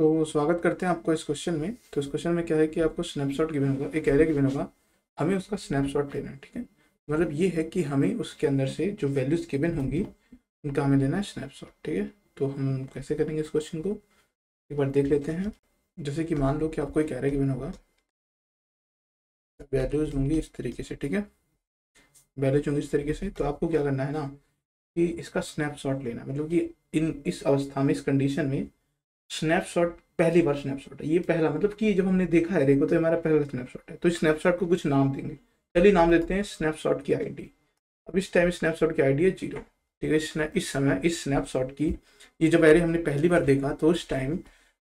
तो स्वागत करते हैं आपको इस क्वेश्चन में। तो इस क्वेश्चन में क्या है कि आपको स्नैपशॉट गिवन होगा, एक एरे गिवन होगा, हमें उसका स्नैपशॉट लेना है। ठीक है, मतलब ये है कि हमें उसके अंदर से जो वैल्यूज गिवन होंगी उनका हमें लेना है स्नैपशॉट। ठीक है, तो हम कैसे करेंगे इस क्वेश्चन को एक बार देख लेते हैं। जैसे कि मान लो कि आपको एक एरे गिवन होगा, वैल्यूज होंगी इस तरीके से। ठीक है, वैल्यूज होंगी इस तरीके से, तो आपको क्या करना है ना कि इसका स्नैपशॉट लेना है। मतलब कि इस अवस्था में, इस कंडीशन में स्नैपशॉट पहली बार स्नैपशॉट है, ये पहला, मतलब कि जब हमने देखा है को तो हमारा पहला स्नैपशॉट है। तो इस स्नैपशॉट को कुछ नाम देंगे। चलिए नाम देते हैं स्नैपशॉट की आईडी। अब इस टाइम स्नैपशॉट की आईडी है 0। ठीक है, इस समय इस स्नैपशॉट की, ये जब एरे हमने पहली बार देखा तो उस टाइम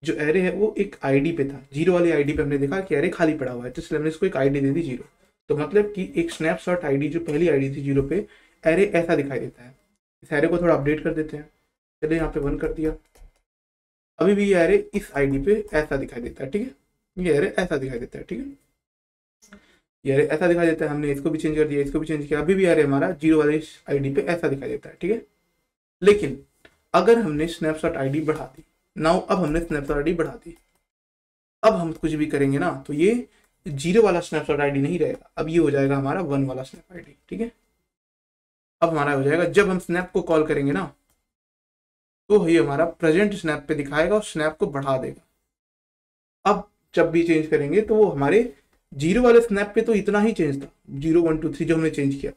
जो एरे है वो एक आईडी पे था, 0 वाली आईडी पे हमने देखा कि एरे खाली पड़ा हुआ है, तो इसलिए हमने इसको एक आईडी दे दी 0। तो मतलब कि एक स्नैपशॉट आईडी जो पहली आईडी थी 0 पे, एरे ऐसा दिखाई देता है। इस एरे को थोड़ा अपडेट कर देते हैं। चलिए यहाँ पे 1 कर दिया। अभी भी ये एरे इस आईडी पे ऐसा दिखाई देता है। ठीक है, ये एरे ऐसा दिखाई देता है। ठीक है, ये एरे ऐसा दिखाई देता है। हमने इसको भी चेंज कर दिया, इसको भी चेंज किया, अभी भी एरे हमारा 0 वाले आईडी पे ऐसा दिखाई देता है। ठीक है, लेकिन अगर हमने स्नैपशॉट आईडी बढ़ा दी, नाउ अब हमने स्नैपशॉट आईडी बढ़ा दी, अब हम कुछ भी करेंगे ना तो ये 0 वाला स्नैपशॉट आईडी नहीं रहेगा, अब ये हो जाएगा हमारा 1 वाला स्नैप आईडी। ठीक है, अब हमारा हो जाएगा, जब हम स्नैप को कॉल करेंगे ना तो ये हमारा प्रेजेंट स्नैप पे दिखाएगा और स्नैप को बढ़ा देगा। अब जब भी चेंज करेंगे तो वो हमारे 0 वाले स्नैप पे तो इतना ही चेंज था, 0 1 2 3 जो हमने चेंज किया,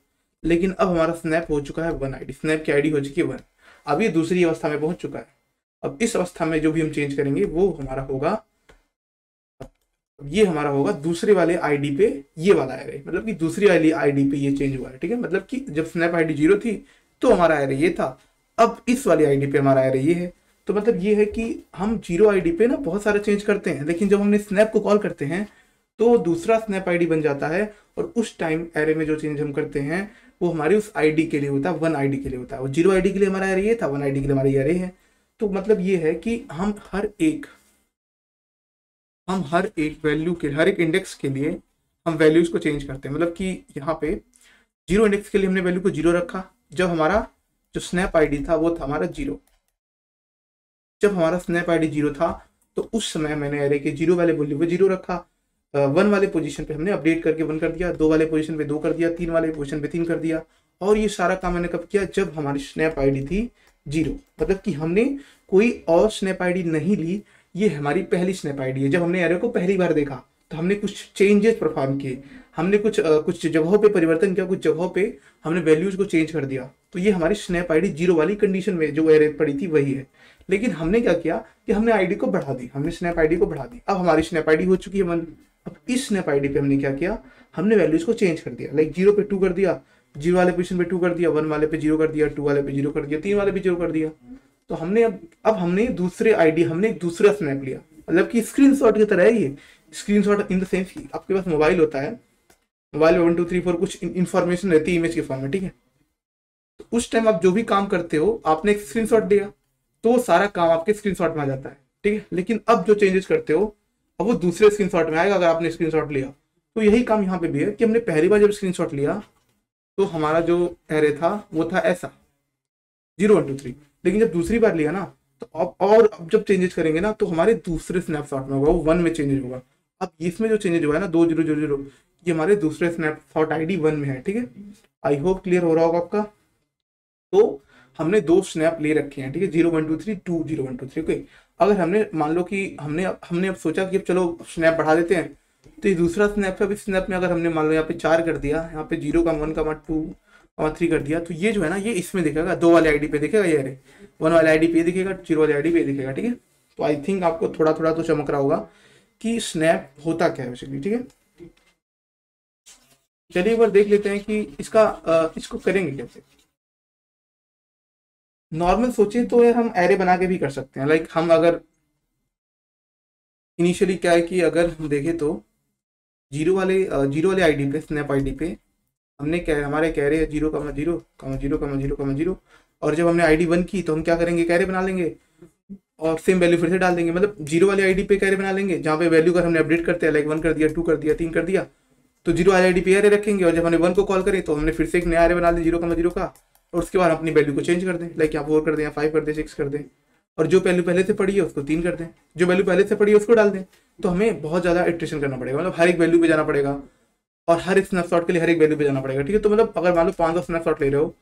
लेकिन अब हमारा स्नैप हो चुका है 1 आईडी, स्नैप की आईडी हो चुकी है 1। अब ये दूसरी अवस्था में पहुंच चुका है। अब इस अवस्था में जो भी हम चेंज करेंगे वो हमारा होगा, ये हमारा होगा दूसरे वाले आईडी पे ये वाला एरे, मतलब कि दूसरी वाली आईडी पे ये चेंज हुआ है। ठीक है, मतलब कि जब स्नैप आईडी 0 थी तो हमारा एरे ये था, अब इस वाली आईडी पे हमारा एरे ये है। तो मतलब ये है कि हम 0 आईडी पे ना बहुत सारे चेंज करते हैं, लेकिन जब हमने स्नैप को कॉल करते हैं तो दूसरा स्नैप आईडी बन जाता है, और उस टाइम एरे में जो चेंज हम करते हैं वो हमारी उस आईडी के लिए होता है, 1 आईडी के लिए होता है। और 0 आईडी के लिए हमारा एरे ये था, 1 आईडी के लिए हमारा ये एरे है। तो मतलब ये है कि हम हर एक वैल्यू के, हर एक इंडेक्स के लिए हम वैल्यूज को चेंज करते हैं। मतलब कि यहाँ पे 0 इंडेक्स के लिए हमने वैल्यू को 0 रखा, जब हमारा जो स्नैप आईडी था वो था हमारा 0। जब हमारा स्नैप आईडी 0 था तो उस समय मैंने एरे के 0 वाले वैल्यू पे 0 रखा, 1 वाले पोजीशन पे हमने अपडेट करके 1 कर दिया, 2 वाले पोजीशन पे 2 कर दिया, 3 वाले पोजीशन पे 3 कर दिया। और ये सारा काम मैंने कब किया, जब हमारी स्नैप आईडी थी 0। मतलब कि हमने कोई और स्नैप आईडी नहीं ली, ये हमारी पहली स्नैप आईडी है। जब हमने एरे को पहली बार देखा तो हमने कुछ चेंजेस परफॉर्म किए, हमने कुछ जगहों पे परिवर्तन किया, कुछ जगहों पे हमने वैल्यूज को चेंज कर दिया। तो ये हमारी स्नैप आईडी 0 वाली कंडीशन में जो एरे पड़ी थी वही है। लेकिन हमने क्या किया कि हमने आईडी को बढ़ा दी, हमने स्नैप आईडी को बढ़ा दी। अब हमारी स्नैप आईडी हो चुकी है 1। अब इस स्नैप आईडी पे हमने क्या किया, हमने वैल्यूज को चेंज कर दिया। लाइक 0 पे 2 कर दिया, 0 वाले पोजीशन पे 2 कर दिया, 1 वाले पे 0 कर दिया, 2 वाले पे 0 कर दिया, 3 वाले पे 0 कर दिया। तो हमने अब हमने दूसरे आईडी, हमने एक दूसरा स्नैप लिया। मतलब कि स्क्रीनशॉट की तरह है ये। स्क्रीनशॉट इन द सेंस कि आपके पास मोबाइल होता है, मोबाइल में 1 2 3 4 कुछ इंफॉर्मेशन रहती है इमेज के फॉर्म में। ठीक है, तो उस टाइम आप जो भी काम करते हो, आपने एक स्क्रीनशॉट दिया तो सारा काम आपके स्क्रीनशॉट में आ जाता है। ठीक है, लेकिन अब जो चेंजेस करते हो अब वो दूसरे स्क्रीनशॉट में आएगा अगर आपने स्क्रीनशॉट लिया। तो यही काम यहाँ पे भी है कि हमने पहली बार जब स्क्रीनशॉट लिया तो हमारा जो एरे था वो था ऐसा 0 1 2 3, लेकिन जब दूसरी बार लिया ना तो अब जब चेंजेस करेंगे ना तो हमारे दूसरे स्नैपशॉट में होगा, वो 1 में चेंजेस होगा। अब इसमें जो चेंजेस हुआ है ना 2 0 0 0, ये हमारे दूसरे स्नैपशॉट आईडी 1 में है। ठीक है, आई होप क्लियर हो रहा होगा आपका। तो हमने 2 स्नैप ले रखे हैं। ठीक है, 0 1 2 3 2 0 1 2 3। ओके, अगर हमने मान लो कि हमने अब सोचा कि अब चलो स्नैप बढ़ा देते हैं, तो ये दूसरा स्नैप है। अब इस स्नैप में अगर हमने मान लो यहाँ पे 4 कर दिया, यहाँ पे 0 का 1 का 2 और 3 कर दिया, तो ये जो है ना ये इसमें दिखेगा, 2 वाले आईडी पे दिखेगा ये अरे, 1 वाले आईडी पे दिखेगा, 0 वाले आईडी पे दिखेगा। ठीक है, तो आई थिंक आपको थोड़ा थोड़ा तो चमक रहा होगा कि स्नैप होता क्या है बेसिकली। ठीक है, चलिए एक बार देख लेते हैं कि इसको करेंगे कैसे। नॉर्मल सोचे तो यार हम एरे बना के भी कर सकते हैं। लाइक हम अगर इनिशियली क्या है कि अगर हम देखें तो 0 वाले आईडी पे, स्नैप आईडी पे हमने क्या, हमारे कह रहे हैं 0 0 0 0 0, और जब हमने आईडी 1 की तो हम क्या करेंगे, कैरे बना लेंगे और सेम वैल्यू फिर से डाल देंगे। मतलब 0 वाली आईडी पे कैरे बना लेंगे जहाँ पे वैल्यू का हमने अपडेट करते हैं, लाइक 1 कर दिया, 2 कर दिया, 3 कर दिया, तो 0 वाली आईडी पे एरे रखेंगे। और जब हमने 1 को कॉल करें तो हमने फिर से एक नया एरे बना लिया 0 0 का, और उसके बाद अपनी वैल्यू को चेंज कर दें, लाइक यहाँ 4 कर दें, या 5 कर दें, 6 कर दें। और जो वैल्यू पहले से पड़ी है उसको 3 कर दें, जो वैल्यू पहले से पड़ी है उसको डाल दें। तो हमें बहुत ज़्यादा इटरेशन करना पड़ेगा, मतलब हर एक वैल्यू पे जाना पड़ेगा और हर एक स्नैपशॉट के लिए हर एक वैल्यू पे जाना पड़ेगा, ठीक है। तो मतलब अगर मान लो 500 स्नैपशॉट ले रहे हो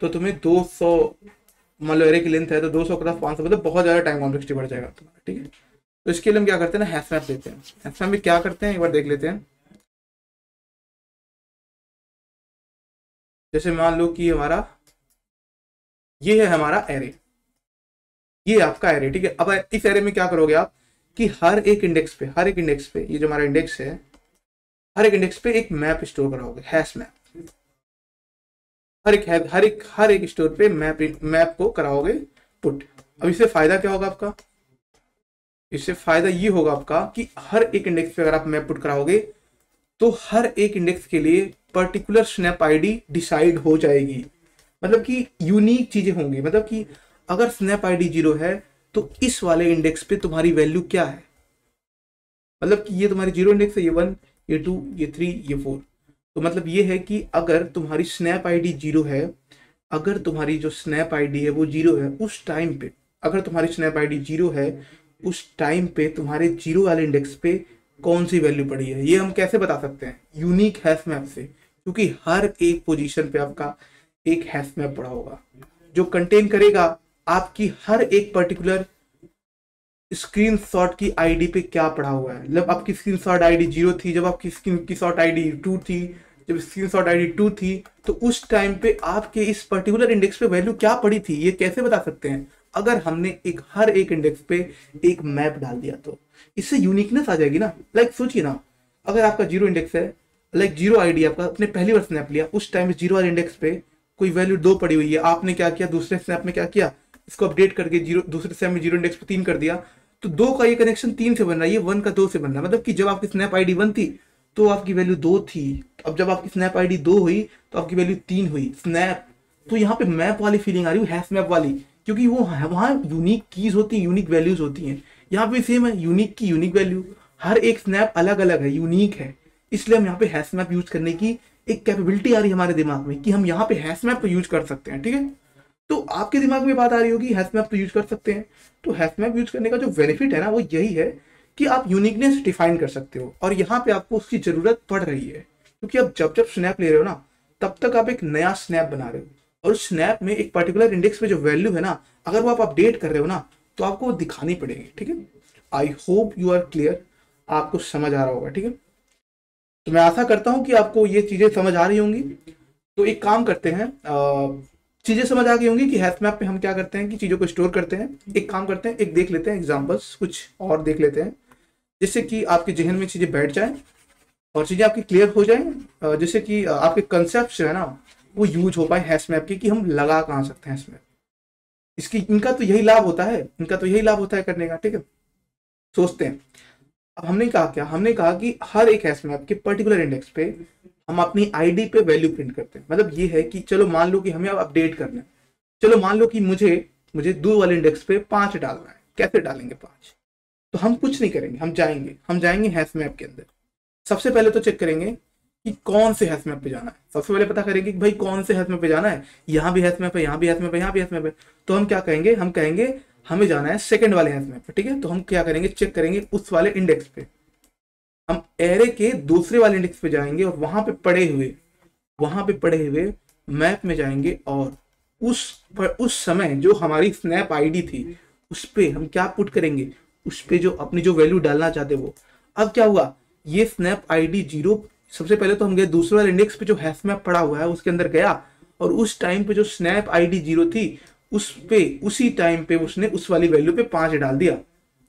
तो तुम्हें 200, मान लो एरे की लेंथ है तो 200 क्रॉस 500, मतलब बहुत ज़्यादा टाइम कॉम्प्लेक्सिटी बढ़ जाएगा तुम्हारा, ठीक है। तो इसके लिए हम क्या करते हैं ना, हैशमैप लेते हैं। हैशमैप में क्या करते हैं एक बार देख लेते हैं। जैसे मान लो कि हमारा ये है हमारा एरे, ये आपका एरे, ठीक है। अब इस एरे में क्या करोगे आप कि हर एक इंडेक्स पे, हर एक इंडेक्स पे, ये जो हमारा इंडेक्स है, हर एक इंडेक्स पे एक मैप स्टोर कराओगे, हैश मैप। हर एक स्टोर पे मैप को कराओगे पुट। अब इससे फायदा क्या होगा आपका, इससे फायदा ये होगा आपका कि हर एक इंडेक्स पे अगर आप मैप पुट कराओगे तो हर एक इंडेक्स के लिए पर्टिकुलर स्नैप आईडी डिसाइड हो जाएगी, मतलब कि यूनिक चीजें होंगी। मतलब कि अगर स्नैप आईडी 0 है तो इस वाले इंडेक्स पे तुम्हारी वैल्यू क्या है, मतलब कि ये तुम्हारी 0 इंडेक्स है, ये 1, ये 2, ये 3, ये 4। तो मतलब ये है कि अगर तुम्हारी स्नैप आईडी 0 है, अगर तुम्हारी जो स्नैप आईडी है वो 0 है उस टाइम पे, अगर तुम्हारी स्नैप आईडी 0 है उस टाइम पे तुम्हारे 0 वाले इंडेक्स पे कौन सी वैल्यू पड़ी है, ये हम कैसे बता सकते हैं, यूनिक हैश मैप से। क्योंकि हर एक पोजीशन पे आपका एक हैश मैप पड़ा होगा जो कंटेन करेगा आपकी हर एक पर्टिकुलर स्क्रीनशॉट की आईडी पे क्या पड़ा हुआ है। मतलब आपकी स्क्रीनशॉट आईडी 0 थी, जब आपकी स्क्रीनशॉट आईडी 2 थी, जब स्क्रीनशॉट आईडी 2 थी, तो उस टाइम पे आपके इस पर्टिकुलर इंडेक्स पे वैल्यू क्या पड़ी थी, ये कैसे बता सकते हैं, अगर हमने एक हर एक इंडेक्स पे एक मैप डाल दिया तो इससे यूनिकनेस आ जाएगी ना। लाइक सोचिए ना, अगर आपका 0 इंडेक्स है, लाइक 0 आईडी आपका, आपने पहली बार स्नैप लिया, उस टाइम 0 वाले इंडेक्स पे कोई वैल्यू 2 पड़ी हुई है, आपने क्या किया, दूसरे स्नैप में क्या किया, इसको अपडेट करके 0, दूसरे स्नैप में 0 इंडेक्स पे 3 कर दिया, तो 2 का ये कनेक्शन 3 से बन रहा है, ये 1 का 2 से बन रहा है। मतलब कि जब आपकी स्नैप आईडी 1 थी तो आपकी वैल्यू 2 थी, अब जब आपकी स्नैप आईडी 2 हुई तो आपकी वैल्यू 3 हुई स्नैप। तो यहाँ पे मैप वाली फीलिंग आ रही है, हैश मैप वाली, क्योंकि वो वहाँ यूनिक कीज होती है, यूनिक वैल्यूज होती हैं। यहाँ पे सेम है, यूनिक की यूनिक वैल्यू, हर एक स्नैप अलग अलग है, यूनिक है। इसलिए हम यहाँ पे हैश मैप यूज करने की एक कैपेबिलिटी आ रही है हमारे दिमाग में कि हम यहाँ पे हैश मैप को यूज कर सकते हैं, ठीक है। तो आपके दिमाग में बात आ रही होगी हैश मैप तो यूज कर सकते हैं। तो हैश मैप यूज करने का जो बेनिफिट है ना वो यही है कि आप यूनिकनेस डिफाइन कर सकते हो, और यहाँ पे आपको उसकी जरूरत पड़ रही है क्योंकि अब जब जब स्नैप ले रहे हो ना तब तक आप एक नया स्नैप बना रहे हो, और उस स्नैप में एक पर्टिकुलर इंडेक्स पे जो वैल्यू है ना, अगर वो आप अपडेट कर रहे हो ना तो आपको वो दिखानी पड़ेगी, ठीक है। I hope you are clear, आपको समझ आ रहा होगा, ठीक है। तो मैं आशा करता हूँ कि आपको ये चीजें समझ आ रही होंगी। तो एक काम करते हैं, चीजें समझ आ गई होंगी कि हैश मैप पे हम क्या करते हैं कि चीजों को स्टोर करते हैं। एक काम करते हैं, एक देख लेते हैं एग्जांपल्स, कुछ और देख लेते हैं जिससे कि आपके जहन में चीजें बैठ जाएं और चीजें आपकी क्लियर हो जाएं, जिससे कि आपके कंसेप्ट जो है ना वो यूज हो पाए हैश मैप की, कि हम लगा कहाँ सकते हैं हैश मैप। इसकी इनका तो यही लाभ होता है, इनका तो यही लाभ होता है करने का, ठीक है। सोचते हैं, अब हमने कहा क्या, हमने कहा कि हर एक हैश मैप के पर्टिकुलर इंडेक्स पे हम अपनी आईडी पे वैल्यू प्रिंट करते हैं। मतलब ये है कि चलो मान लो कि हमें अब अपडेट करना है, चलो मान लो कि मुझे मुझे 2 वाले इंडेक्स पे 5 डालना है, कैसे डालेंगे 5। तो हम कुछ नहीं करेंगे, हम जाएंगे हैश मैप के अंदर। सबसे पहले तो चेक करेंगे कि कौन से हैश मैप पे जाना है, सबसे पहले पता करेंगे कि भाई कौन से हैश मैप पे जाना है, यहाँ भी हैश मैप है, यहाँ भी हैश मैप है, यहाँ भी हैश मैप है। तो हम क्या कहेंगे, हम कहेंगे हमें जाना है सेकंड वाले हैश मैप पे, ठीक है। तो हम क्या करेंगे, चेक करेंगे उस वाले इंडेक्स पे, हम एरे के दूसरे वाले इंडेक्स पे जाएंगे और वहां पे पड़े हुए मैप में जाएंगे, और उस समय जो हमारी स्नैप आईडी थी उस पे हम क्या पुट करेंगे, उस पे जो अपनी जो वैल्यू डालना चाहते वो। अब क्या हुआ, ये स्नैप आईडी 0, सबसे पहले तो हम गए दूसरे वाले इंडेक्स पे जो हैश मैप पड़ा हुआ है उसके अंदर गया, और उस टाइम पे जो स्नैप आईडी 0 थी उस पे उसी टाइम पे उसने उस वाली वैल्यू पे 5 डाल दिया।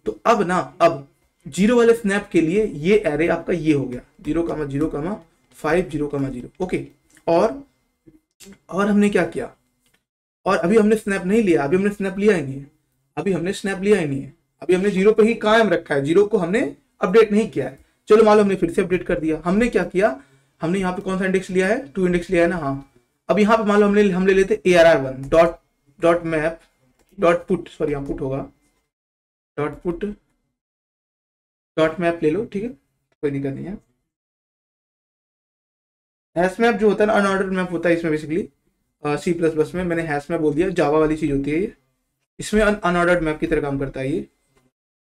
तो अब ना, अब 0 वाले स्नैप के लिए ये एरे आपका ये हो गया 0,0,5 0,0, ओके। और हमने क्या किया, और अभी हमने स्नैप नहीं लिया, अभी हमने स्नैप लिया ही नहीं है, अभी हमने स्नैप लिया ही नहीं है, अभी हमने 0 पे ही कायम रखा है, 0 को हमने अपडेट नहीं किया है। चलो मान लो हमने फिर से अपडेट कर दिया, हमने क्या किया, हमने यहाँ पे कौन सा इंडेक्स लिया है, 2 इंडेक्स लिया है ना, हाँ। अब यहाँ पे मान लो हम ले लेते ARR1 dot map dot put, sorry यहाँ पुट होगा, डॉट पुट डॉट मैप ले लो, ठीक है, कोई दिक्कत नहीं है। हैश मैप जो होता है ना अनऑर्डर्ड मैप होता है इसमें बेसिकली, C++ में मैंने हैश मैप बोल दिया, जावा वाली चीज होती है ये। इसमें अनऑर्डर्ड मैप की तरह काम करता है ये,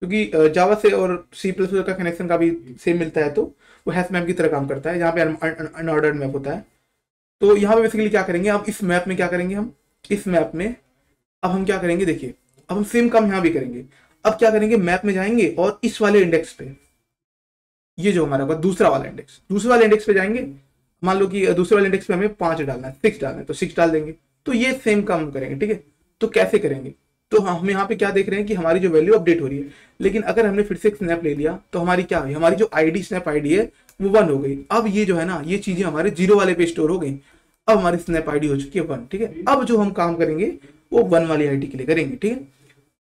क्योंकि जावा से और सी प्लस प्लस का कनेक्शन का भी सेम मिलता है, तो वो हैश मैप की तरह काम करता है, जहाँ पे अनऑर्डर्ड मैप होता है। तो यहाँ पे बेसिकली क्या करेंगे, अब इस मैप में क्या करेंगे, हम इस मैप में अब हम क्या करेंगे, देखिए अब हम सेम काम यहाँ भी करेंगे। अब क्या करेंगे, मैप में जाएंगे और इस वाले इंडेक्स पे, ये जो हमारा दूसरा वाला इंडेक्स पे जाएंगे। मान लो कि दूसरे वाले इंडेक्स पे हमें 5 डालना है, 6 डालना है, तो 6 डाल देंगे। तो ये सेम काम करेंगे, ठीक है। तो कैसे करेंगे, तो हम यहाँ पे क्या देख रहे हैं कि हमारी जो वैल्यू अपडेट हो रही है, लेकिन अगर हमने फिर से एक स्नैप ले लिया तो हमारी क्या हुई, हमारी जो आईडी स्नैप आईडी है वो 1 हो गई। अब ये जो है ना, ये चीजें हमारे 0 वाले पे स्टोर हो गई। अब हमारी स्नैप आईडी हो चुकी है 1, ठीक है। अब जो हम काम करेंगे वो 1 वाली आईडी के लिए करेंगे, ठीक है।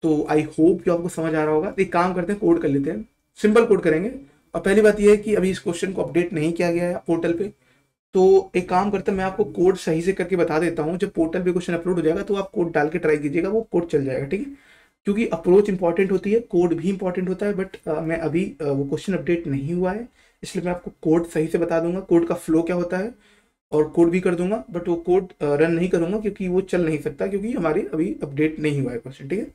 तो आई होप कि आपको समझ आ रहा होगा। एक काम करते हैं, कोड कर लेते हैं, सिंपल कोड करेंगे। और पहली बात यह है कि अभी इस क्वेश्चन को अपडेट नहीं किया गया है पोर्टल पे, तो एक काम करते हैं, मैं आपको कोड सही से करके बता देता हूँ। जब पोर्टल पे क्वेश्चन अपलोड हो जाएगा तो आप कोड डाल के ट्राई कीजिएगा, वो कोड चल जाएगा, ठीक है। क्योंकि अप्रोच इंपॉर्टेंट होती है, कोड भी इंपॉर्टेंट होता है, बट मैं अभी वो क्वेश्चन अपडेट नहीं हुआ है, इसलिए मैं आपको कोड सही से बता दूंगा, कोड का फ्लो क्या होता है, और कोड भी कर दूंगा। बट वो कोड रन नहीं करूंगा क्योंकि वो चल नहीं सकता, क्योंकि हमारे अभी अपडेट नहीं हुआ है क्वेश्चन, ठीक है।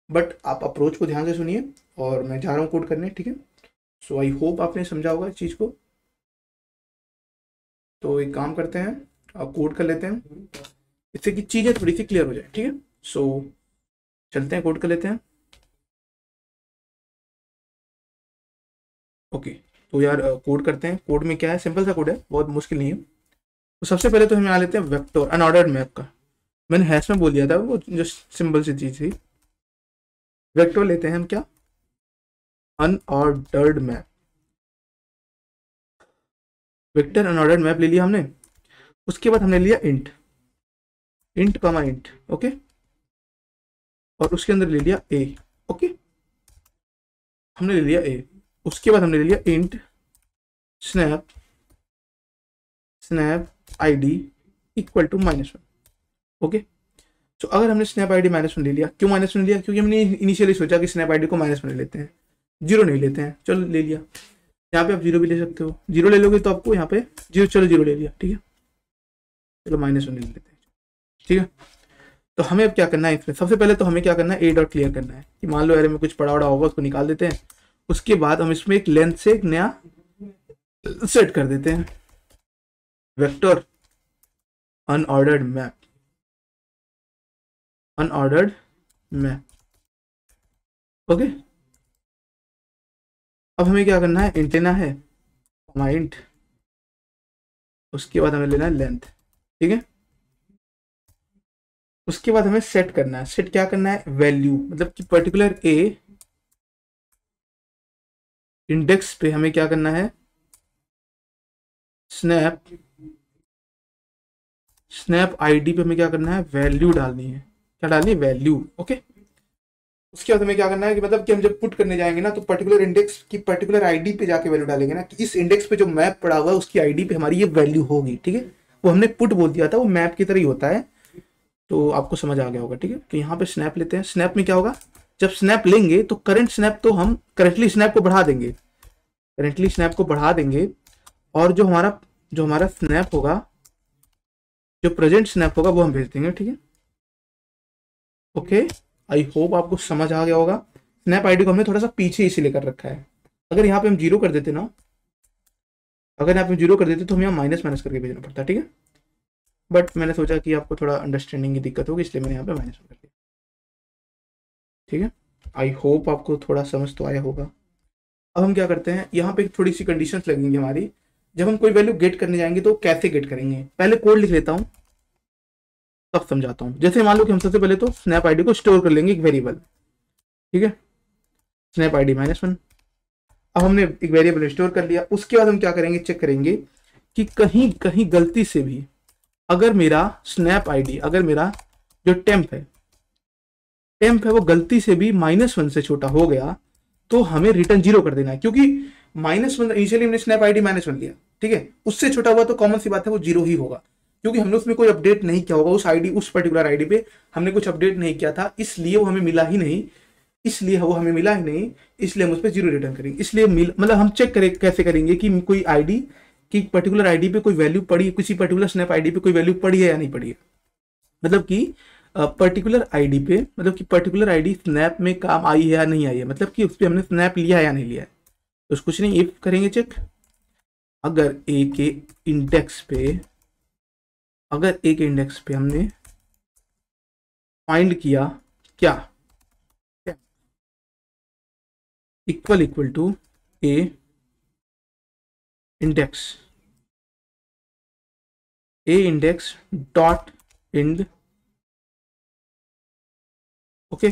बट आप अप्रोच को ध्यान से सुनिए, और मैं जा रहा हूँ कोड करने, ठीक है। सो आई होप आपने समझा होगा इस चीज़ को। तो एक काम करते हैं, कोड कर लेते हैं, इससे कि चीज़ें थोड़ी सी क्लियर हो जाए, ठीक है। सो चलते हैं, कोड कर लेते हैं। ओके, तो यार कोड करते हैं। कोड में क्या है, सिंपल सा कोड है, बहुत मुश्किल नहीं है। तो सबसे पहले तो हम यहाँ लेते हैं वेक्टर अनऑर्डर्ड मैप का, मैंने हैश में बोल दिया था, वो जो सिंपल सी चीज़ थी। वेक्टर लेते हैं हम क्या, unordered map, vector unordered map ले लिया हमने। उसके बाद हमने लिया इंट, इंट कमा इंट, ओके। और उसके अंदर ले लिया ए, ओके, हमने ले लिया ए। उसके बाद हमने ले लिया int snap, snap ID equal to -1, okay. तो अगर हमने स्नैप आईडी -1 ले लिया, क्यों -1 लिया, क्योंकि हमने इनिशियली सोचा कि स्नैप आईडी को -1 लेते हैं, 0 नहीं लेते हैं, चलो ले लिया। यहाँ पे आप 0 भी ले सकते हो, 0 ले लोगे तो आपको यहाँ पे 0, चलो 0 ले लिया, ठीक है। चलो -1 ले लेते हैं, ठीक है। तो हमें अब क्या करना है, इसमें सबसे पहले तो हमें क्या करना है, ए डॉट क्लियर करना है, कि मान लो एरे में कुछ पड़ा वड़ा होगा, उसको निकाल देते हैं। उसके बाद हम इसमें एक लेंथ से एक नया सेट कर देते हैं, vector unordered map, unordered map, okay. अब हमें क्या करना है, इंट लेना है, इंट, उसके बाद हमें लेना है लेंथ, ठीक है। उसके बाद हमें सेट करना है, सेट क्या करना है, वैल्यू, मतलब कि पर्टिकुलर ए इंडेक्स पे हमें क्या करना है, स्नैप, स्नैप आईडी पे हमें क्या करना है, वैल्यू डालनी है, क्या डालनी है, वैल्यू, ओके। उसके बाद हमें क्या करना है कि मतलब कि हम जब पुट करने जाएंगे ना, तो पर्टिकुलर इंडेक्स की पर्टिकुलर आईडी पे जाके वैल्यू डालेंगे ना, कि इस इंडेक्स पे जो मैप पड़ा हुआ है उसकी आईडी पे हमारी ये वैल्यू होगी, ठीक है। वो हमने पुट बोल दिया था, वो मैप की तरह ही होता है, तो आपको समझ आ गया होगा, ठीक है। तो यहाँ पे स्नैप लेते हैं, स्नैप में क्या होगा, जब स्नैप लेंगे तो करंट स्नैप, तो हम करेंटली स्नैप को बढ़ा देंगे, करेंटली स्नैप को बढ़ा देंगे, और जो हमारा स्नैप होगा, जो प्रेजेंट स्नैप होगा वो हम भेज देंगे, ठीक है। ओके, आई होप आपको समझ आ गया होगा। स्नैप आईडी को हमने थोड़ा सा पीछे इसीलिए कर रखा है, अगर यहाँ पे हम 0 कर देते ना, अगर यहाँ पे 0 कर देते तो हम यहाँ माइनस माइनस करके भेजना पड़ता, ठीक है। बट मैंने सोचा कि आपको थोड़ा अंडरस्टैंडिंग की दिक्कत होगी, इसलिए मैंने यहाँ पे माइनस कर दिया, ठीक है। आई होप आपको थोड़ा समझ तो आया होगा। अब हम क्या करते हैं, यहाँ पे थोड़ी सी कंडीशंस लगेंगी हमारी, जब हम कोई वैल्यू गेट करने जाएंगे तो कैसे गेट करेंगे। पहले कोड लिख लेता हूँ, तब समझाता हूँ। जैसे मान लो कि हम सबसे पहले तो स्नैप आईडी को स्टोर कर लेंगे एक वेरिएबल, ठीक है, स्नैप आईडी -1। अब हमने एक वेरिएबल स्टोर कर लिया। उसके बाद हम क्या करेंगे, चेक करेंगे कि कहीं कहीं गलती से भी अगर मेरा स्नैप आईडी, अगर मेरा जो टेम्प है वो गलती से भी -1 से छोटा हो गया, तो हमें रिटर्न 0 कर देना है, क्योंकि -1 इनिशियली हमने स्नैप आईडी -1 लिया, ठीक है। उससे छोटा हुआ तो कॉमन सी बात है वो 0 ही होगा, क्योंकि हमने उसमें कोई अपडेट नहीं किया होगा, उस पर्टिकुलर आईडी पे हमने कुछ अपडेट नहीं किया था, इसलिए वो हमें मिला ही नहीं, इसलिए हम उस पर 0 रिटर्न करेंगे। इसलिए मतलब हम चेक करें, कैसे करेंगे कि कोई आईडी की पर्टिकुलर आईडी पे कोई वैल्यू पड़ी, किसी पर्टिकुलर स्नैप आईडी पे कोई वैल्यू पड़ी है या नहीं पड़ी है, मतलब कि पर्टिकुलर आईडी पे, मतलब कि पर्टिकुलर आईडी स्नैप में काम आई है या नहीं आई है, मतलब कि उस पर हमने स्नैप लिया है या नहीं लिया है। तो कुछ नहीं, इफ करेंगे चेक, अगर ए के इंडेक्स पे, अगर ए के इंडेक्स पे हमने फाइंड किया क्या, equal equal to A index, A index dot end, okay,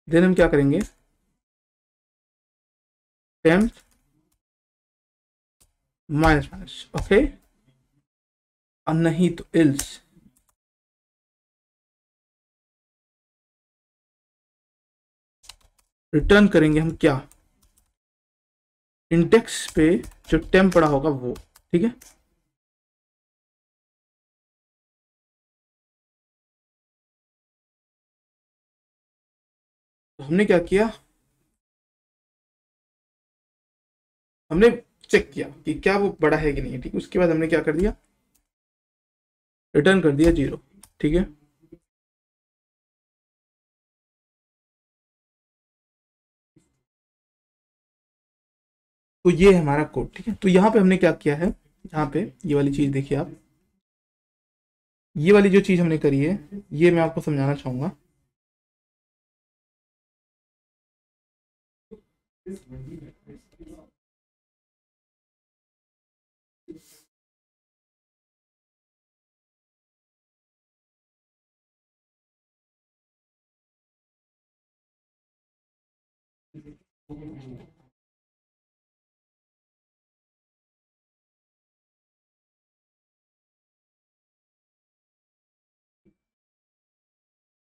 then हम क्या करेंगे, टेम्प माइनस माइनस, ओके, और नहीं तो एल्स, रिटर्न करेंगे हम क्या, इंडेक्स पे जो टेम्प पड़ा होगा वो, ठीक है। तो हमने क्या किया, हमने चेक किया कि क्या वो बड़ा है कि नहीं, ठीक है। उसके बाद हमने क्या कर दिया, रिटर्न कर दिया 0, ठीक है। तो ये है हमारा कोड, ठीक है। तो यहाँ पे हमने क्या किया है, यहाँ पे ये वाली चीज देखिए आप, ये वाली जो चीज हमने करी है ये मैं आपको समझाना चाहूंगा।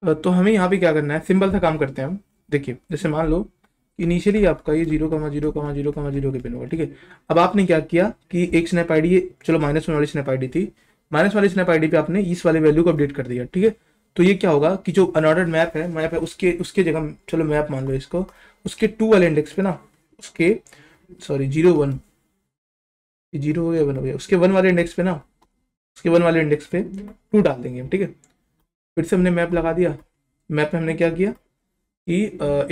तो हमें यहाँ पे क्या करना है, सिंपल सा काम करते हैं हम। देखिए जैसे मान लो इनिशियली आपका ये 0,0,0,0 के पिन होगा, ठीक है। अब आपने क्या किया कि एक स्नैप आईडी, चलो -1 वाली स्नैप आईडी थी, माइनस वाली स्नैप आईडी पे आपने इस वाले वैल्यू को अपडेट कर दिया, ठीक है। तो ये क्या होगा कि जो अनऑर्डर्ड मैप है उसके उसके जगह, चलो मैप मान लो इसको, उसके 2 वाले इंडेक्स पे ना, उसके सॉरी 0 1, 0 हो गया 1 हो गया, उसके 1 वाले इंडेक्स पे ना, उसके 1 वाले इंडेक्स पे 2 डाल देंगे हम, ठीक है। फिर से हमने मैप लगा दिया, मैप में हमने क्या किया कि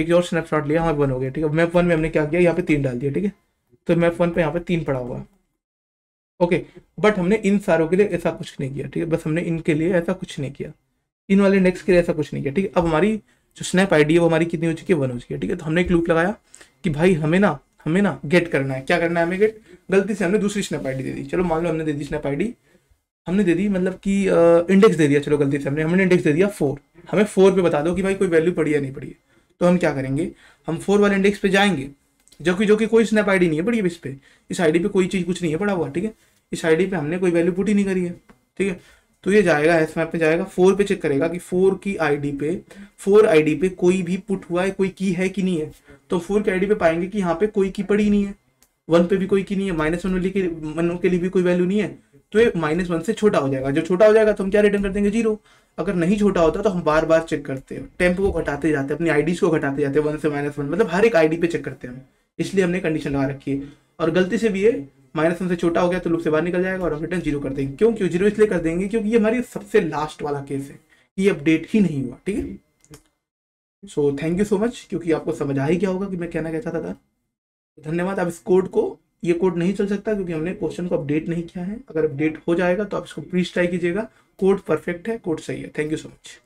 एक और स्नैपशॉट लिया, हमारे 1 हो गया, ठीक है। मैप 1 में हमने क्या किया, यहाँ पे 3 डाल दिया, ठीक है। तो मैप 1 पे यहाँ पे 3 पड़ा होगा, ओके। बट हमने इन सारों के लिए ऐसा कुछ नहीं किया, ठीक है। बस हमने इनके लिए ऐसा कुछ नहीं किया, इन वाले इंडेक्स के लिए ऐसा कुछ नहीं किया, ठीक है। अब हमारी जो स्नैप आईडी है वो हमारी कितनी हो चुकी है, 1 हो चुकी है, ठीक है। तो हमने एक लूप लगाया कि भाई हमें ना गेट करना है, क्या करना है हमें गेट, गलती से हमने दूसरी स्नैप आईडी दे दी, चलो मान लो हमने दे दी स्नैप आईडी, हमने दे दी मतलब कि इंडेक्स दे दिया, चलो गलती से हमने इंडेक्स दे दिया 4, हमें 4 पे बता दो कि भाई कोई वैल्यू पड़ी या नहीं पड़ी है। तो हम क्या करेंगे, हम 4 वाले इंडेक्स पे जाएंगे, जो कि कोई स्नैप आईडी नहीं है पड़ी है इस पे, इस आईडी पे कोई चीज़ कुछ नहीं है पड़ा हुआ, ठीक है। इस आईडी पे हमने कोई वैल्यू पुट ही नहीं करी है, ठीक है। तो ये जाएगा एस मैप में जाएगा 4 पे, चेक करेगा कि 4 की आईडी पे, 4 आईडी पे कोई भी पुट हुआ है, कोई की है कि नहीं है। तो 4 की आईडी पे पाएंगे कि यहाँ पे कोई की पड़ी नहीं है, 1 पे भी कोई की नहीं है, -1 के लिए भी कोई वैल्यू नहीं है। तो ये -1 से छोटा हो जाएगा, जब छोटा हो जाएगा तो हम क्या रिटर्न कर देंगे 0। अगर नहीं छोटा होता तो हम बार बार चेक करते हैं, टेम्प को घटाते जाते हैं, अपनी आईडीज को घटाते जाते हैं 1 से -1, मतलब हर एक आईडी पे चेक करते हैं हम, इसलिए हमने कंडीशन लगा रखी है। और गलती से भी ये -1 से छोटा हो गया तो लूप से बाहर निकल जाएगा और हम रिटर्न 0 कर देंगे। क्यों 0 इसलिए कर देंगे क्योंकि ये हमारी सबसे लास्ट वाला केस है, ये अपडेट ही नहीं हुआ, ठीक है। So thank you so much, क्योंकि आपको समझ आ ही गया होगा कि मैं कहना क्या चाहता था। धन्यवाद। आप इस कोड को, ये कोड नहीं चल सकता क्योंकि हमने क्वेश्चन को अपडेट नहीं किया है, अगर अपडेट हो जाएगा तो आप इसको प्लीज ट्राई कीजिएगा, कोड परफेक्ट है, कोड सही है। Thank you so much.